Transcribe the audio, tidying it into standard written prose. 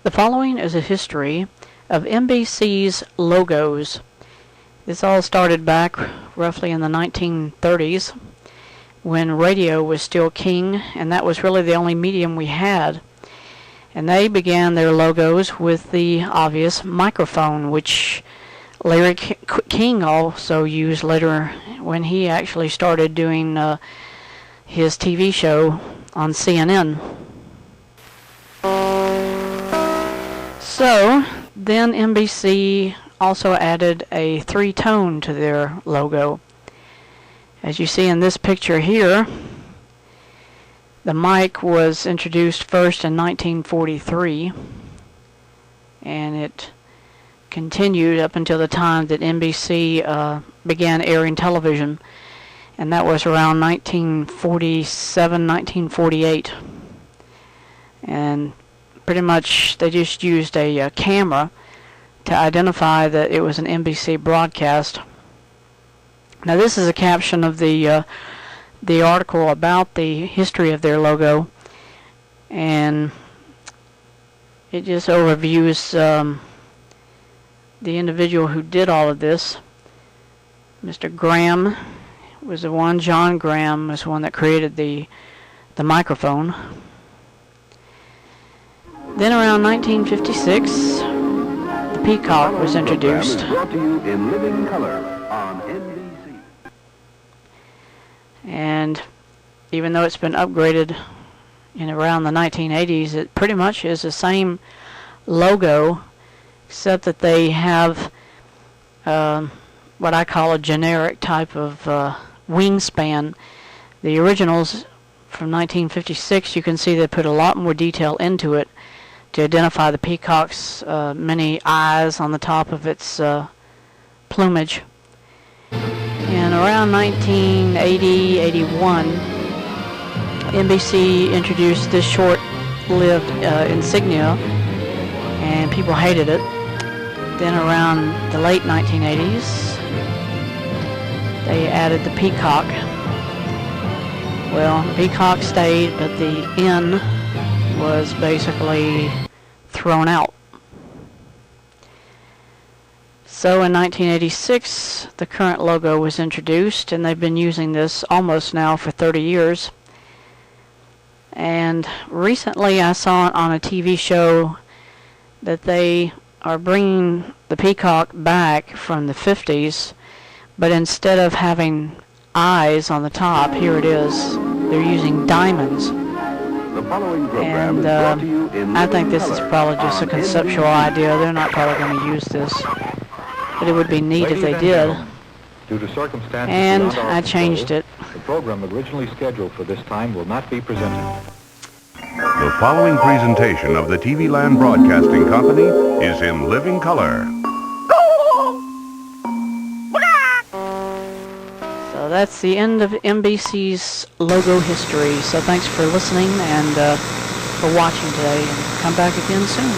The following is a history of NBC's logos. This all started back roughly in the 1930s when radio was still king, and that was really the only medium we had. And they began their logos with the obvious microphone, which Larry King also used later when he actually started doing his TV show on CNN. So then NBC also added a three-tone to their logo. As you see in this picture here, the mic was introduced first in 1943, and it continued up until the time that NBC began airing television, and that was around 1947, 1948. And pretty much they just used a camera to identify that it was an NBC broadcast. Now this is a caption of the article about the history of their logo, and it just overviews the individual who did all of this. Mr. Graham was the one. John Graham was the one that created the microphone. Then around 1956, the peacock was introduced. Brought to you in living color on NBC. And even though it's been upgraded in around the 1980s, it pretty much is the same logo, except that they have what I call a generic type of wingspan. The originals from 1956, you can see they put a lot more detail into it to identify the peacock's many eyes on the top of its plumage. And around 1980-81, NBC introduced this short-lived insignia, and people hated it. Then around the late 1980s, they added the peacock. Well, the peacock stayed, but the N was basically thrown out. So in 1986, the current logo was introduced, and they've been using this almost now for 30 years. And recently I saw on a TV show that they are bringing the peacock back from the 50s, but instead of having eyes on the top, here it is, they're using diamonds. And I think this is probably just a conceptual idea. They're not probably going to use this, but it would be neat if they did. Due to circumstances And beyond our I changed control, it. The program originally scheduled for this time will not be presented. The following presentation of the TV Land Broadcasting Company is in living color. So that's the end of NBC's logo history. So thanks for listening and for watching today, and come back again soon.